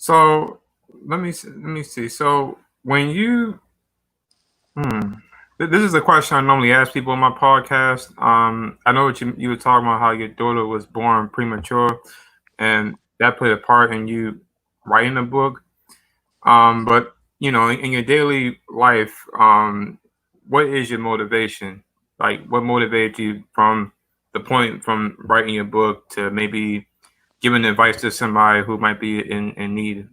So let me see. So when you, hmm, this is a question I normally ask people on my podcast. I know what you were talking about how your daughter was born premature, and that played a part in you writing a book. But in your daily life, what is your motivation? Like, what motivates you from the point from writing your book to maybe giving advice to somebody who might be in need?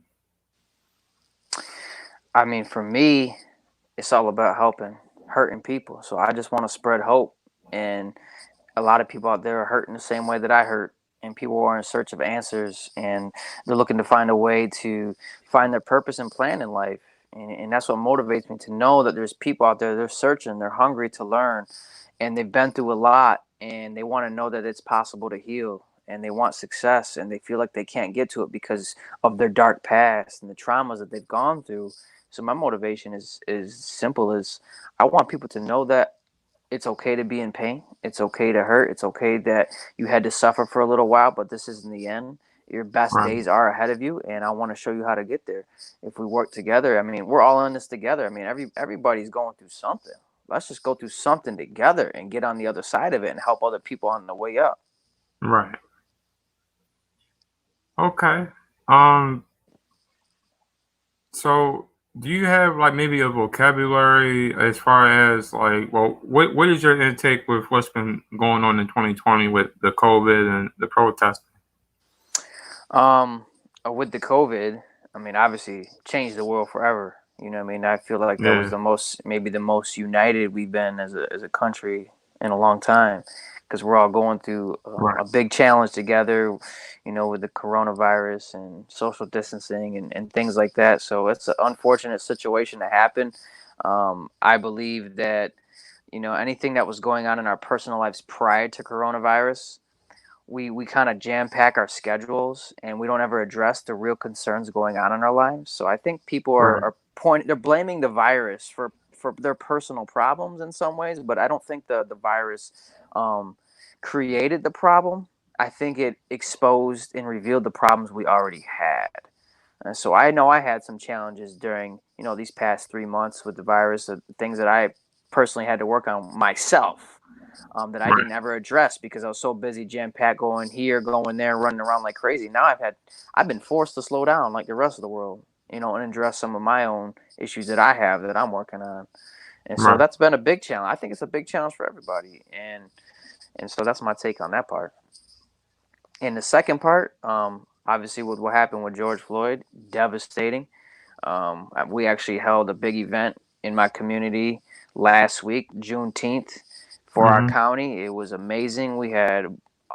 I mean, for me, it's all about helping hurting people. So I just want to spread hope. And a lot of people out there are hurting the same way that I hurt. And people are in search of answers and they're looking to find a way to find their purpose and plan in life. And that's what motivates me to know that there's people out there, they're searching, they're hungry to learn, and they've been through a lot and they want to know that it's possible to heal and they want success and they feel like they can't get to it because of their dark past and the traumas that they've gone through. So my motivation is simple as I want people to know that it's okay to be in pain. It's okay to hurt. It's okay that you had to suffer for a little while, but this isn't the end. Your best Right. days are ahead of you, and I want to show you how to get there. If we work together, I mean, we're all in this together. I mean, everybody's going through something. Let's just go through something together and get on the other side of it and help other people on the way up. Right. Okay. Um, so do you have like maybe a vocabulary as far as like, well, what is your intake with what's been going on in 2020 with the COVID and the protesting? Um, with the COVID, I mean, obviously changed the world forever. You know what I mean? I feel like that was Yeah. maybe the most united we've been as a country in a long time because we're all going through Right. a big challenge together, with the coronavirus and social distancing and things like that. So it's an unfortunate situation to happen. I believe that, anything that was going on in our personal lives prior to coronavirus, we kind of jam pack our schedules and we don't ever address the real concerns going on in our lives. So I think people Right. they're blaming the virus for their personal problems in some ways, but I don't think the virus um, created the problem. I think it exposed and revealed the problems we already had. And so I know I had some challenges during these past 3 months with the virus, the things that I personally had to work on myself, that I Right. didn't ever address because I was so busy jam packed going here, going there, running around like crazy. Now I've been forced to slow down like the rest of the world, and address some of my own issues that I have that I'm working on. And so Right. that's been a big challenge. I think it's a big challenge for everybody, and so that's my take on that part. And the second part, obviously with what happened with George Floyd, devastating. We actually held a big event in my community last week, Juneteenth, for our Mm-hmm. county. It was amazing. We had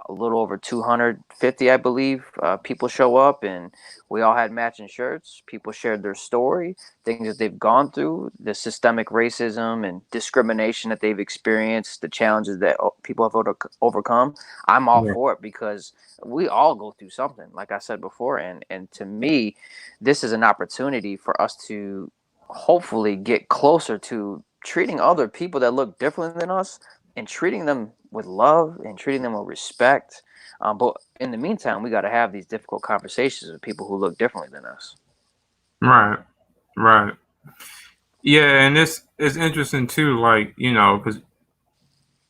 a little over 250, I believe, people show up, and we all had matching shirts. People shared their story, things that they've gone through, the systemic racism and discrimination that they've experienced, the challenges that people have overcome. I'm all Yeah. for it because we all go through something, like I said before, and to me, this is an opportunity for us to hopefully get closer to treating other people that look different than us and treating them with love and treating them with respect. But in the meantime, we got to have these difficult conversations with people who look differently than us. Right. Right. Yeah, and this is interesting too. Like, because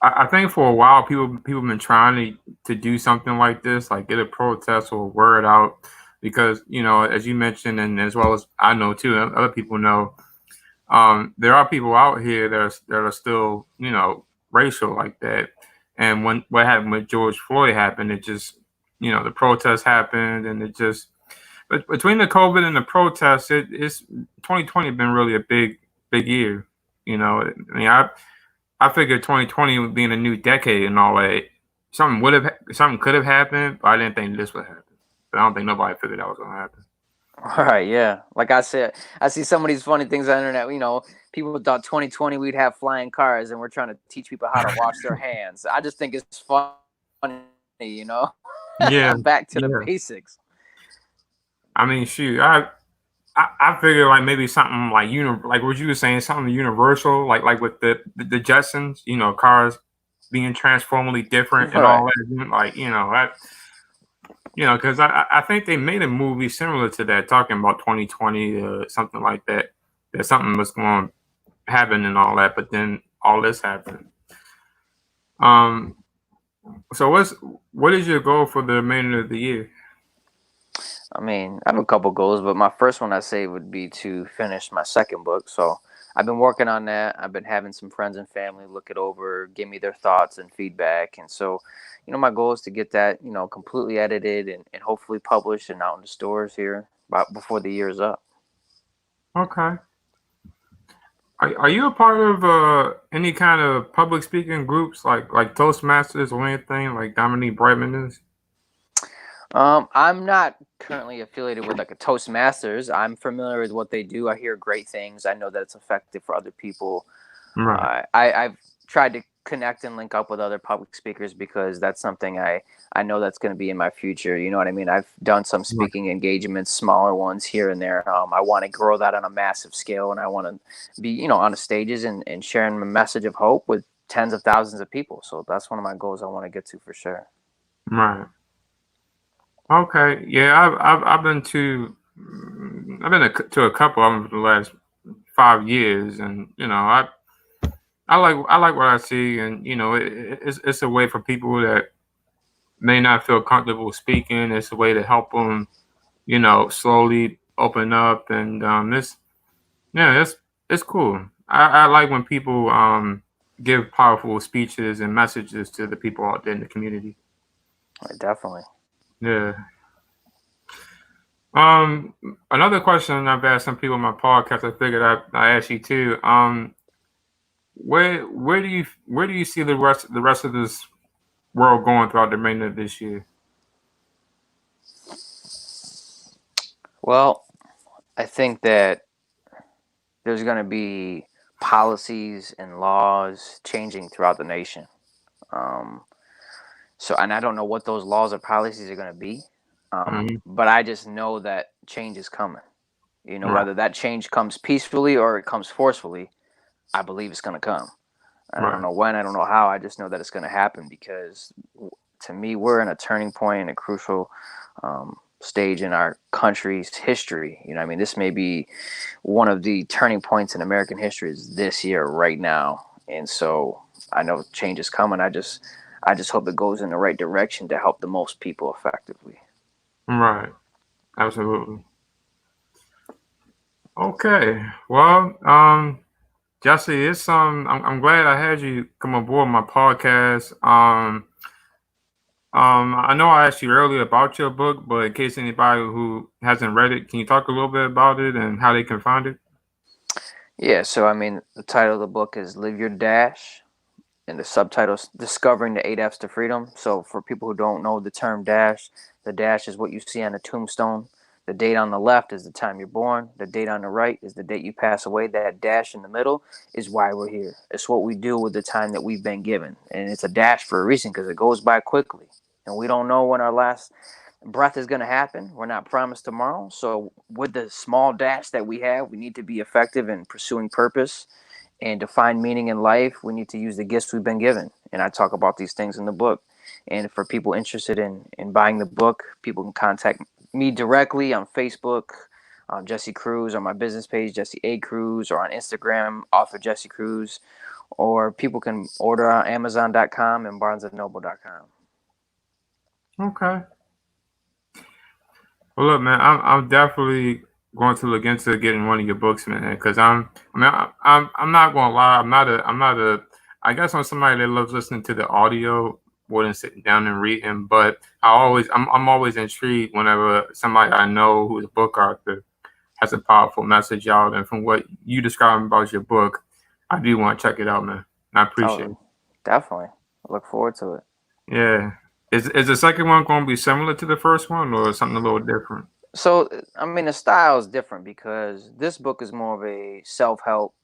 I think for a while people been trying to do something like this, like get a protest or word out, because as you mentioned, and as well as I know too, and other people know, there are people out here that are still racial like that. And when what happened with George Floyd happened, it just the protest happened, and it just, but between the COVID and the protests, it's 2020 been really a big year. I mean, I figured 2020 would be in a new decade and all that. Something could have happened, but I didn't think this would happen. But I don't think nobody figured that was gonna happen. All right, yeah. Like I said, I see some of these funny things on the internet. People thought 2020 we'd have flying cars, and we're trying to teach people how to wash their hands. I just think it's funny, Yeah, Back to the yeah. basics. I mean, shoot, I figured like maybe something like like what you were saying, something universal, like with the Jetsons, cars being transformally different and All right. all that. Like Because I think they made a movie similar to that, talking about 2020, something like that. That something was going to happen and all that, but then all this happened. Um, so what is your goal for the remainder of the year? I mean, I have a couple goals, but my first one I say would be to finish my second book. So I've been working on that. I've been having some friends and family look it over, give me their thoughts and feedback. And so, my goal is to get that, completely edited and hopefully published and out in the stores here before the year is up. Okay. Are you a part of any kind of public speaking groups like Toastmasters or anything like Dominique Brightman is? I'm not currently affiliated with like a Toastmasters. I'm familiar with what they do. I hear great things. I know that it's effective for other people. Right. I've tried to connect and link up with other public speakers because that's something I know that's going to be in my future. You know what I mean? I've done some Right. speaking engagements, smaller ones here and there. I want to grow that on a massive scale, and I want to be, on the stages and sharing a message of hope with tens of thousands of people. So that's one of my goals I want to get to for sure. Right. Okay. Yeah, I've been to a couple of them for the last 5 years, and I like what I see, and it's a way for people that may not feel comfortable speaking. It's a way to help them, slowly open up, and yeah, it's cool. I like when people give powerful speeches and messages to the people out there in the community. Definitely. Yeah. Um, Another question I've asked some people on my podcast, I figured I ask you too. Where do you see the rest of this world going throughout the remainder of this year? Well, I think that there's going to be policies and laws changing throughout the nation. Um, and I don't know what those laws or policies are going to be, Hmm. but I just know that change is coming. Right, Whether that change comes peacefully or it comes forcefully, I believe it's going to come. And I don't right, know when, I don't know how. I just know that it's going to happen because to me, we're in a turning point and a crucial stage in our country's history. I mean, this may be one of the turning points in American history is this year right now. And so I know change is coming. I just hope it goes in the right direction to help the most people effectively. right. Absolutely. Okay. Well, Jesse, I'm glad I had you come aboard my podcast. I know I asked you earlier about your book, but in case anybody who hasn't read it, can you talk a little bit about it and how they can find it? Yeah, so I mean, the title of the book is Live Your Dash, and the subtitles Discovering the 8 F's to Freedom. So, for people who don't know the term dash, the dash is what you see on a tombstone. The date on the left is the time you're born. The date on the right is the date you pass away. That dash in the middle is why we're here. It's what we do with the time that we've been given. And it's a dash for a reason because it goes by quickly. And we don't know when our last breath is going to happen. We're not promised tomorrow. So, with the small dash that we have, we need to be effective in pursuing purpose and to find meaning in life. We need to use the gifts we've been given. And I talk about these things in the book. And for people interested in buying the book, people can contact me directly on Facebook, Jesse Cruz, on my business page, Jesse A. Cruz, or on Instagram, author Jesse Cruz, or people can order on Amazon.com and BarnesandNoble.com. Okay. Well, look, man, I'm definitely going to look into getting one of your books, man, because I'm not gonna lie, I guess I'm somebody that loves listening to the audio more than sitting down and reading, but I'm always intrigued whenever somebody I know who's a book author has a powerful message out, and from what you describe about your book, I do want to check it out, man. I appreciate Oh, it. definitely. I look forward to it. Yeah. Is the second one going to be similar to the first one, or something a little different? So, I mean, the style is different because this book is more of a self help,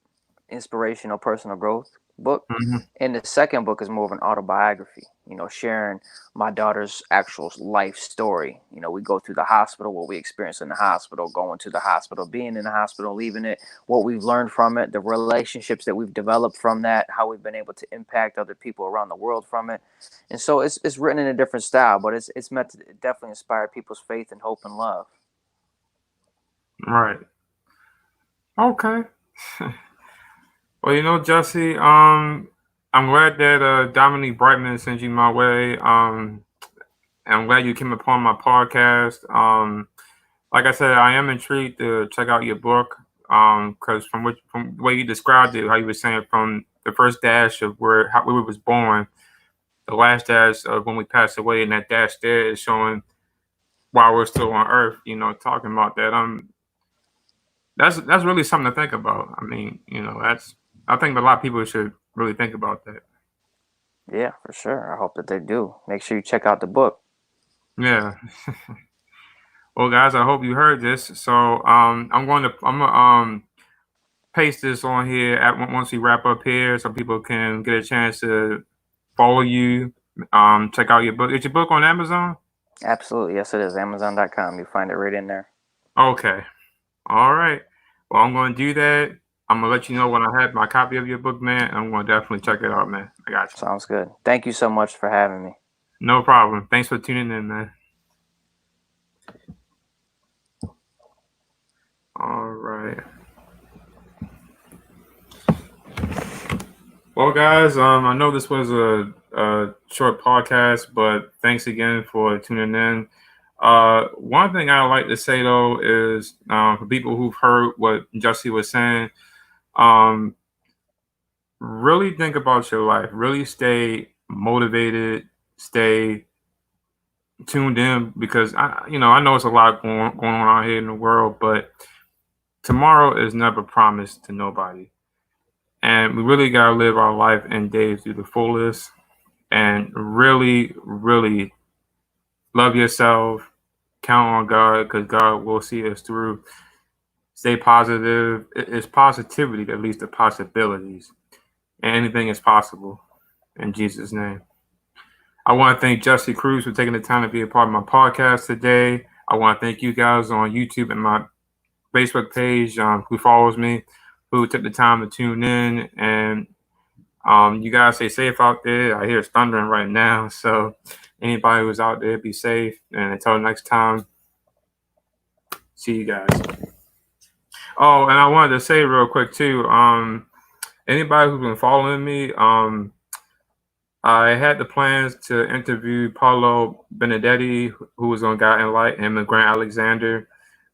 inspirational, personal growth. book. Hmm. And the second book is more of an autobiography, sharing my daughter's actual life story. We go through the hospital, what we experience in the hospital, going to the hospital, being in the hospital, leaving it, what we've learned from it, the relationships that we've developed from that, how we've been able to impact other people around the world from it. And so it's written in a different style, but it's meant to definitely inspire people's faith and hope and love. Right. Okay. Well, Jesse, I'm glad that Dominique Brightman sent you my way. And I'm glad you came upon my podcast. Like I said, I am intrigued to check out your book. Because from the way you described it, how you were saying from the first dash of how we was born, the last dash of when we passed away, and that dash there is showing while we're still on Earth. Talking about that. That's really something to think about. I mean, I think a lot of people should really think about that. Yeah, for sure. I hope that they do. Make sure you check out the book. Yeah. Well, guys, I hope you heard this. So, I'm gonna paste this on here once we wrap up here, so people can get a chance to follow you. Check out your book. Is your book on Amazon? Absolutely. Yes, it is. Amazon.com. You find it right in there. Okay. All right. Well, I'm going to do that. I'm gonna let you know when I have my copy of your book, man. I'm going to definitely check it out, man. I got you. Sounds good. Thank you so much for having me. No problem. Thanks for tuning in, man. All right. Well, guys, I know this was a short podcast, but thanks again for tuning in. One thing I like to say though is for people who've heard what Jussie was saying, um, really think about your life. Really stay motivated. Stay tuned in because I know it's a lot going on out here in the world, but tomorrow is never promised to nobody, and we really gotta live our life and days to the fullest. And really, really love yourself. Count on God because God will see us through. Stay positive. It's positivity that leads to possibilities. And anything is possible in Jesus' name. I want to thank Jesse Cruz for taking the time to be a part of my podcast today. I want to thank you guys on YouTube and my Facebook page who follows me, who took the time to tune in. And you guys stay safe out there. I hear it's thundering right now. So anybody who's out there, be safe. And until next time, see you guys. Oh, and I wanted to say real quick too. Anybody who's been following me, I had the plans to interview Paulo Benedetti, who was on God and Light, and Grant Alexander.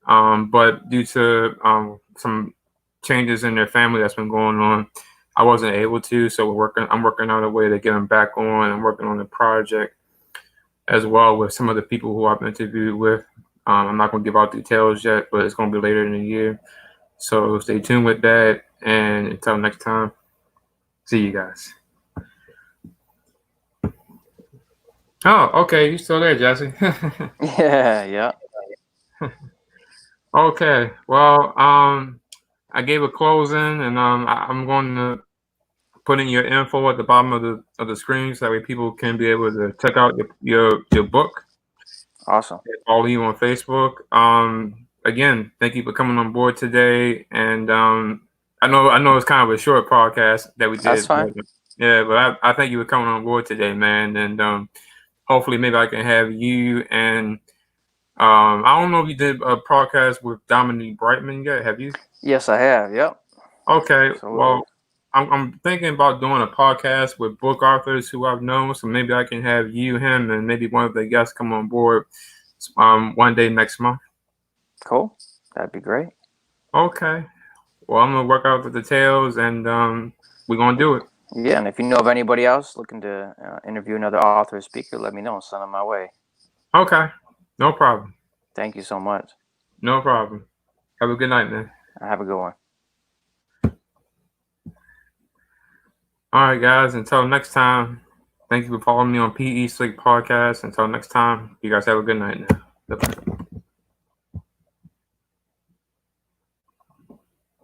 But due to some changes in their family that's been going on, I wasn't able to. So I'm working on a way to get them back on. I'm working on a project as well with some of the people who I've interviewed with. I'm not going to give out details yet, but it's going to be later in the year. So stay tuned with that. And until next time, see you guys. Oh, okay. You still there, Jesse? Yeah. Okay. Well, I gave a closing, and I'm going to put in your info at the bottom of the screen so that way people can be able to check out your book. Awesome. Follow you on Facebook. Again, thank you for coming on board today. And I know it's kind of a short podcast that we That's did. fine. Yeah, but I thank you for coming on board today, man. And hopefully maybe I can have you and I don't know if you did a podcast with Dominique Brightman yet. Have you? Yes, I have. Yep. Okay. Absolutely. Well, I'm thinking about doing a podcast with book authors who I've known. So maybe I can have you, him, and maybe one of the guests come on board one day next month. Cool. That'd be great. Okay. Well, I'm gonna work out the details, and we're gonna do it. Yeah, and if you know of anybody else looking to interview another author or speaker, let me know and send them my way. Okay. No problem. Thank you so much. No problem. Have a good night, man. Have a good one. All right, guys. Until next time, thank you for following me on PE Slick Podcast. Until next time, you guys have a good night now. Bye-bye.